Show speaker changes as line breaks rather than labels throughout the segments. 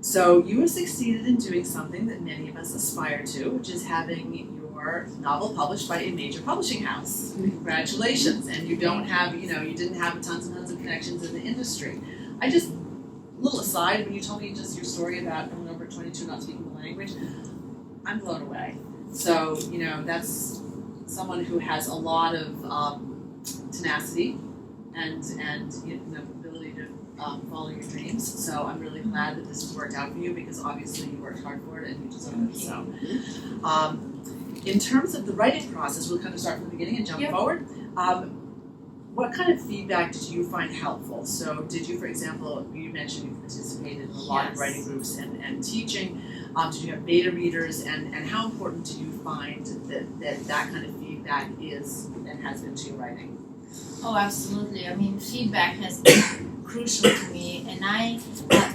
So you have succeeded in doing something that many of us aspire to, which is having your novel published by a major publishing house. Congratulations! And you don't have, you didn't have tons and tons of connections in the industry. Little aside, when you told me just your story about coming over at 22 not speaking the language, I'm blown away. So, that's someone who has a lot of tenacity and the ability to follow your dreams. So I'm really glad that this has worked out for you because obviously you worked hard for it and you deserve it. So, in terms of the writing process, we'll kind of start from the beginning and jump forward. What kind of feedback did you find helpful? So did you, for example, you mentioned you participated in a lot of writing groups and teaching. Did you have beta readers, and how important do you find that kind of feedback is and has been to your writing?
Oh, absolutely. I mean, feedback has been crucial to me, and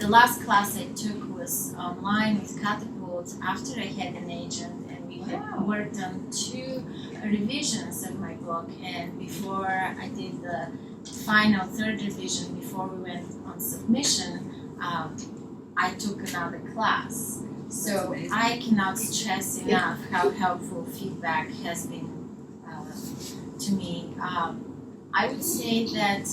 the last class I took was online with Catapult after I had an agent, and we had worked on 2 revisions of my book, and before I did the final 3rd revision, before we went on submission, I took another class. So I cannot stress enough how helpful feedback has been to me. I would say that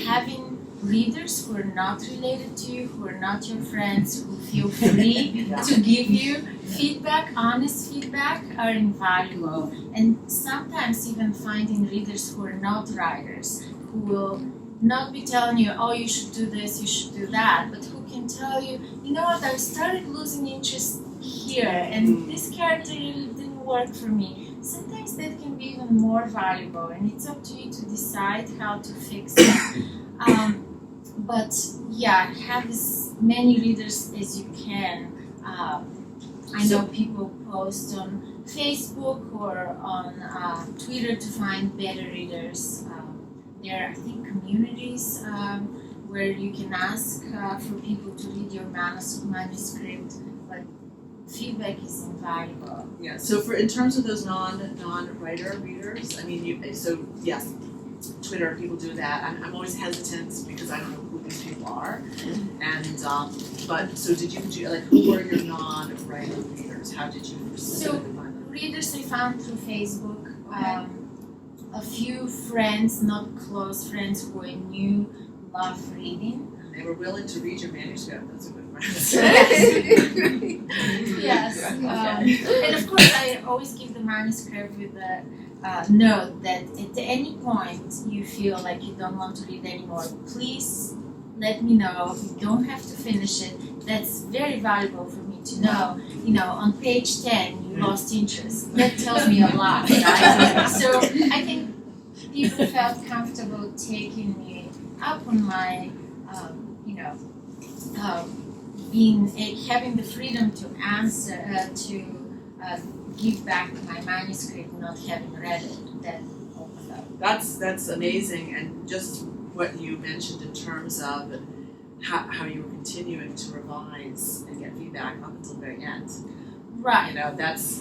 having readers who are not related to you, who are not your friends, who feel free to give you feedback, honest feedback, are invaluable. And sometimes even finding readers who are not writers, who will not be telling you, oh, you should do this, you should do that, but who can tell you, you know what, I started losing interest here, and this character didn't work for me. Sometimes that can be even more valuable, and it's up to you to decide how to fix it. But yeah, have as many readers as you can. I know people post on Facebook or on Twitter to find better readers. There are, I think, communities where you can ask for people to read your manuscript, but feedback is invaluable.
Yeah. So in terms of those non-writer readers, I mean, yes, Twitter, people do that. I'm always hesitant because I don't know who these people are. And but so did you do who are your non-writer readers? How did you find them?
Readers I found through Facebook. A few friends, not close friends, who I knew love reading.
And they were willing to read your manuscript. That's a good friend.
Yes. And of course, I always give the manuscript with a note that at any point you feel like you don't want to read anymore, please let me know. You don't have to finish it. That's very valuable for me to know. On page 10 you lost interest. That tells me a lot, right? So I think people felt comfortable taking me up on my, having the freedom to answer, give back my manuscript, not having read it. That opened up.
That's amazing, and just what you mentioned in terms of how you were continuing to revise and get feedback up until the very end.
Right.
That's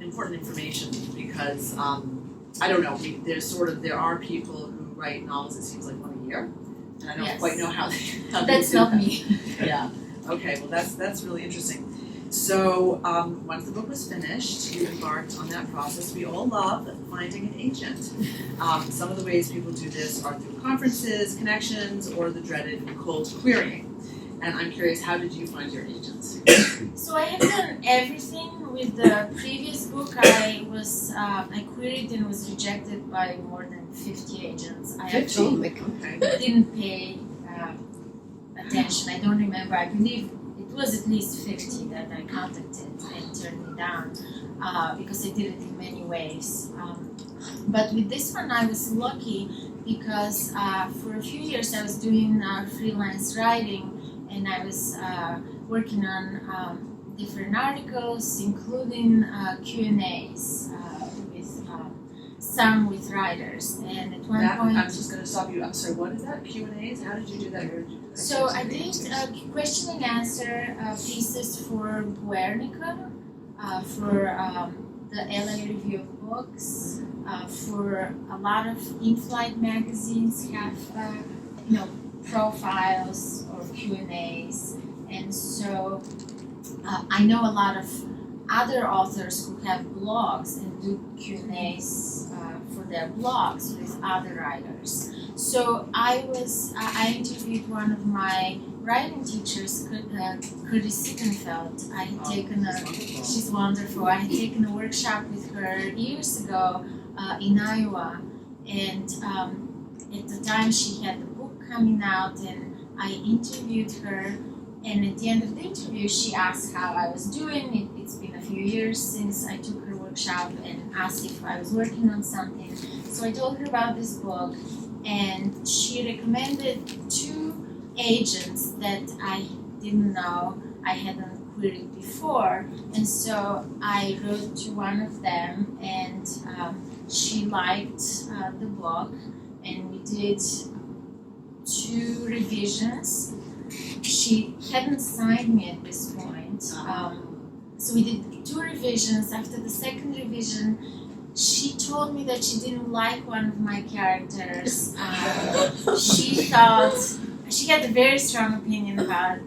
important information because I don't know. There are people who write novels. It seems like 1 a year, and I don't quite know how they.
That's not me.
Yeah. Okay. Well, that's really interesting. So once the book was finished, you embarked on that process. We all love finding an agent. Some of the ways people do this are through conferences, connections, or the dreaded cold querying. And I'm curious, how did you find your agents?
So I have done everything. With the previous book, I queried and was rejected by more than 50 agents. I actually didn't pay attention. I don't remember. I believe it was at least 50 that I contacted and turned me down because I did it in many ways. But with this one, I was lucky because for a few years I was doing freelance writing, and I was working on different articles, including Q&As some with writers. And at one point,
I'm just going to stop you. I'm sorry. What is that? Q&As? How did you do that? Where did you do that?
So I did question and answer pieces for Guernica, for the LA Review of Books, for a lot of in-flight magazines have profiles or Q&As, And so I know a lot of other authors who have blogs and do Q&As for their blogs with other writers. So I interviewed one of my writing teachers, Curtis Sickenfeld. I had taken she's wonderful. I had taken a workshop with her years ago in Iowa, and at the time she had the book coming out, and I interviewed her. And at the end of the interview, she asked how I was doing. It's been a few years since I took her workshop, and asked if I was working on something. So I told her about this book, and she recommended 2 agents that I didn't know, I hadn't queried before. And so I wrote to one of them, and she liked the book, and we did 2 revisions. She hadn't signed me at this point. So we did 2 revisions. After the second revision, she told me that she didn't like one of my characters. She thought, she had a very strong opinion about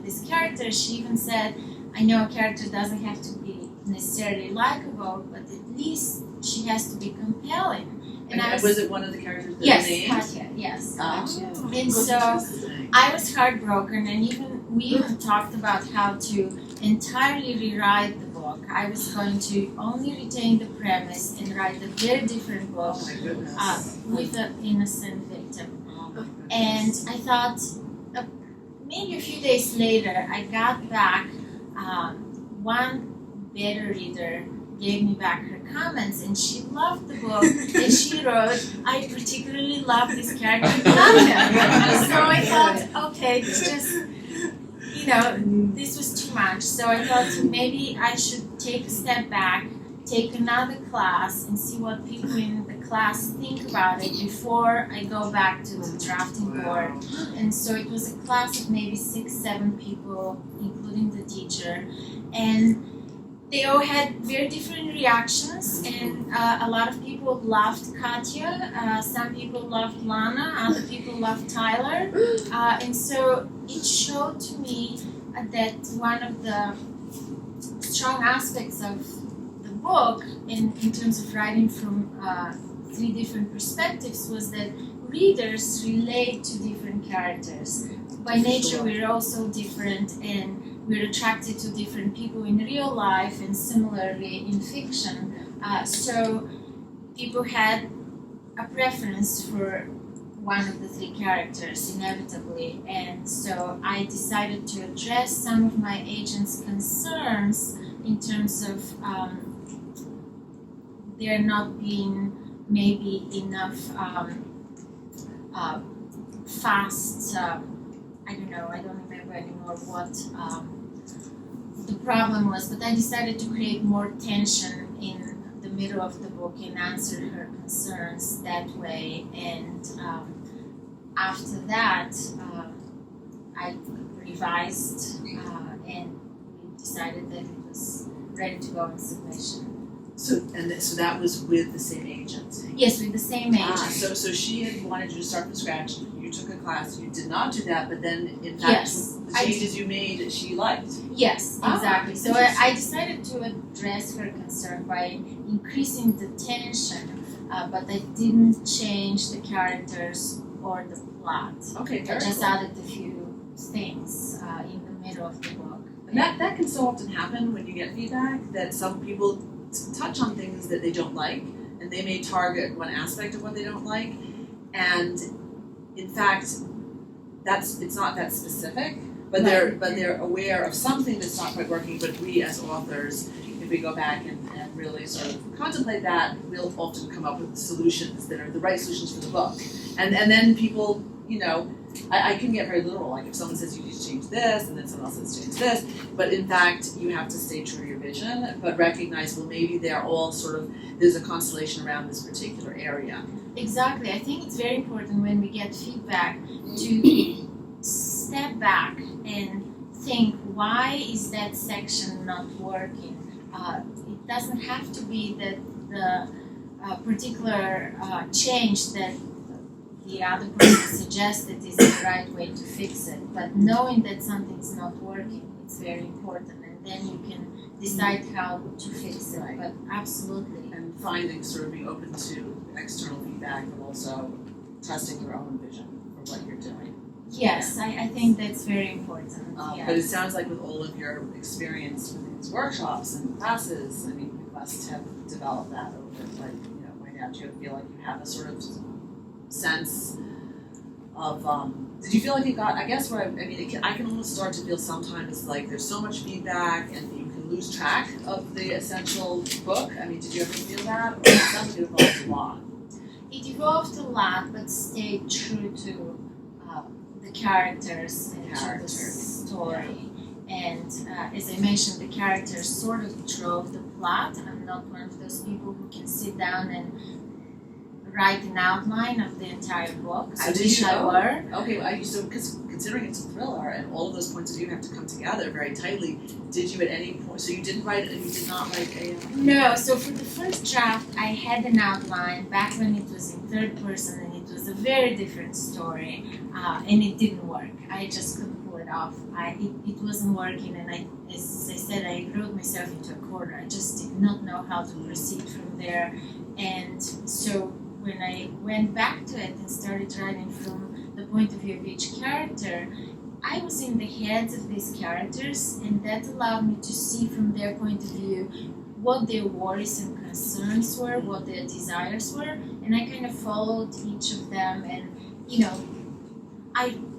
this character. She even said, I know a character doesn't have to be necessarily likable, but at least she has to be compelling.
And was it one of the characters that
yes,
named?
Katya, yes.
Oh,
And so I was heartbroken, and we even talked about how to entirely rewrite the book. I was going to only retain the premise and write a very different book
Oh my goodness.
with an innocent victim.
Oh my goodness.
And I thought, maybe a few days later, I got back, one beta reader gave me back her comments, and she loved the book, and she wrote, I particularly love this character, Tania. So I thought, okay, it's just, this was too much. So I thought maybe I should take a step back, take another class, and see what people in the class think about it before I go back to the drafting board. And so it was a class of maybe 6-7 people, including the teacher, and they all had very different reactions, and a lot of people loved Katya, some people loved Lana, other people loved Tyler, and so it showed to me that one of the strong aspects of the book in terms of writing from 3 different perspectives was that readers relate to different characters. By nature, we're all so different, and we're attracted to different people in real life and similarly in fiction. So people had a preference for one of the 3 characters, inevitably. And so I decided to address some of my agents' concerns in terms of there not being maybe enough fast, I don't remember anymore what the problem was, but I decided to create more tension in the middle of the book and answer her concerns that way. And after that, I revised and we decided that it was ready to go in submission.
So that was with the same agent?
Yes, with the same agent.
So she had wanted you to start from scratch. You took a class. You did not do that, but then in fact,
Yes,
the changes you made, she liked.
Yes, exactly. So I decided to address her concern by increasing the tension, but I didn't change the characters or the plot.
Okay,
I
very
just
cool.
added a few things in the middle of the book.
And that can so often happen when you get feedback, that some people touch on things that they don't like, and they may target one aspect of what they don't like, and in fact, it's not that specific, but they're aware of something that's not quite working. But we as authors, if we go back and really sort of contemplate that, we'll often come up with solutions that are the right solutions for the book, and then people, I can get very literal, like if someone says you need to change this, and then someone else says change this, but in fact, you have to stay true to your vision, but recognize, well, maybe they're all there's a constellation around this particular area.
Exactly. I think it's very important when we get feedback to step back and think, why is that section not working? It doesn't have to be that the particular change that the other person suggested is the right way to fix it. But knowing that something's not working, it's very important, and then you can decide how to fix it.
Right.
But absolutely.
And finding, sort of being open to external feedback, but also trusting your own vision for what you're doing.
Yes, I think that's very important. Yes.
But it sounds like with all of your experience with these workshops and classes, I mean, you must have developed that over, like, you know, right now, do you feel like you have a sort of sense of, did you feel like you got, I guess where I can almost start to feel sometimes like there's so much feedback and you can lose track of the essential book. I mean, did you ever feel that? Or it sounds like it evolved a lot.
It evolved a lot, but stayed true to the characters and to the story. And as I mentioned, the characters sort of drove the plot. I'm not one of those people who can sit down and write an outline of the entire book.
So
I wish I were.
Okay, so because considering it's a thriller and all of those points of view have to come together very tightly, did you at any point, so you didn't write it and you did not write a...
No, so for the first draft, I had an outline back when it was in third person and it was a very different story and it didn't work. I just couldn't pull it off. It wasn't working, and as I said, I wrote myself into a corner. I just did not know how to proceed from there. And so when I went back to it and started writing from the point of view of each character, I was in the heads of these characters, and that allowed me to see from their point of view what their worries and concerns were, what their desires were, and I kind of followed each of them. And you know,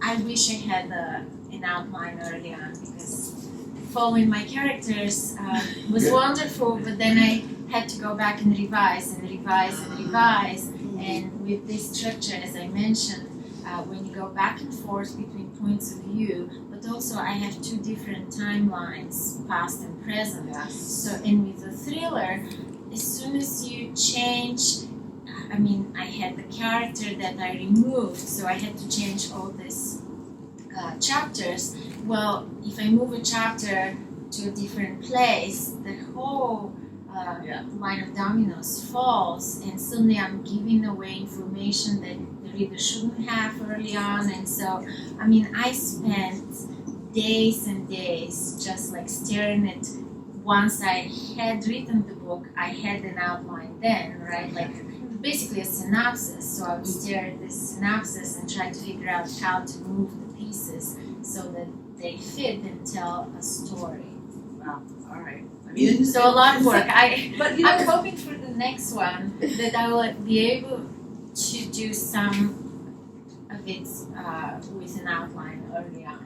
I wish I had an outline early on, because following my characters was wonderful, but then I had to go back and revise and revise and revise. And with this structure, as I mentioned, when you go back and forth between points of view, but also I have two different timelines, past and present.
Yes.
So, and with a thriller, as soon as you change, I had the character that I removed, so I had to change all these chapters. Well, if I move a chapter to a different place, the whole line of dominoes falls, and suddenly I'm giving away information that the reader shouldn't have early on. And so, I spent days and days just like staring at. Once I had written the book, I had an outline then, right? Like basically a synopsis. So I would stare at this synopsis and try to figure out how to move the pieces so that they fit and tell a story.
Wow, all right.
So a lot of work.
I'm
hoping for the next one that I will be able to do some of it with an outline early on.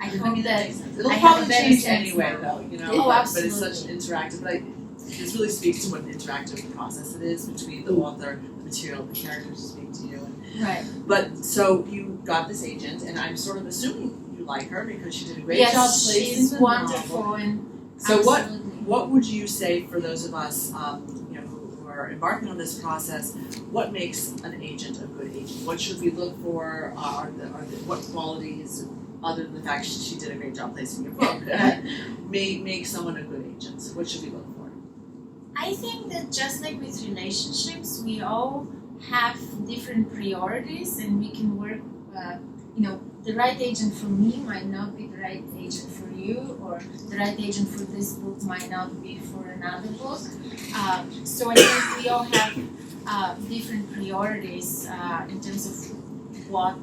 I hope that
it'll
I have
probably
a better
change
sense
anyway,
now.
though. You know,
Oh,
but
absolutely.
it's such an interactive. But this really speaks to what an interactive process it is between the author, the material, the characters who speak to you.
Right.
But so you got this agent, and I'm sort of assuming you like her because she did a great job
Yes,
placing
she's
the
wonderful
novel.
and
So
absolutely.
what would you say for those of us who are embarking on this process? What makes an agent a good agent? What should we look for? What qualities, other than the fact she did a great job placing your book, may make someone a good agent? What should we look for?
I think that just like with relationships, we all have different priorities, and we can work. The right agent for me might not be the right agent for you, or the right agent for this book might not be for another book. So I think we all have different priorities in terms of what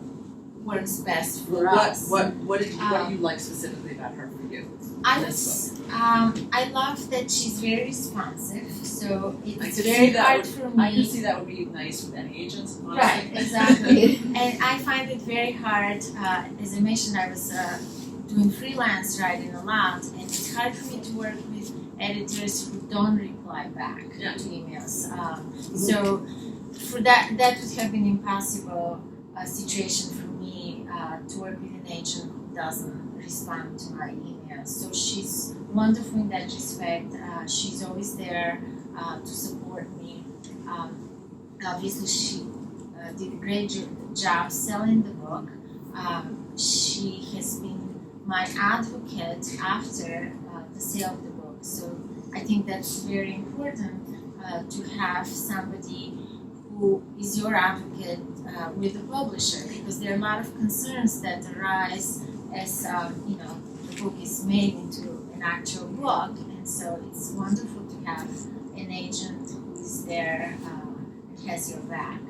works best for us.
What do you like specifically about her for you?
I love that she's very responsive, so it's
I
very hard for me.
I can see that would be nice with any agents, honestly.
Right, exactly. And I find it very hard. As I mentioned, I was doing freelance writing a lot, and it's hard for me to work with editors who don't reply back to emails. So for that would have been an impossible situation for me to work with an agent who doesn't respond to my emails. So she's wonderful in that respect. She's always there to support me. Obviously, she did a great job selling the book. She has been my advocate after the sale of the book. So I think that's very important to have somebody who is your advocate with the publisher, because there are a lot of concerns that arise as the book is made into an actual book, and so it's wonderful to have an agent who is there and has your back.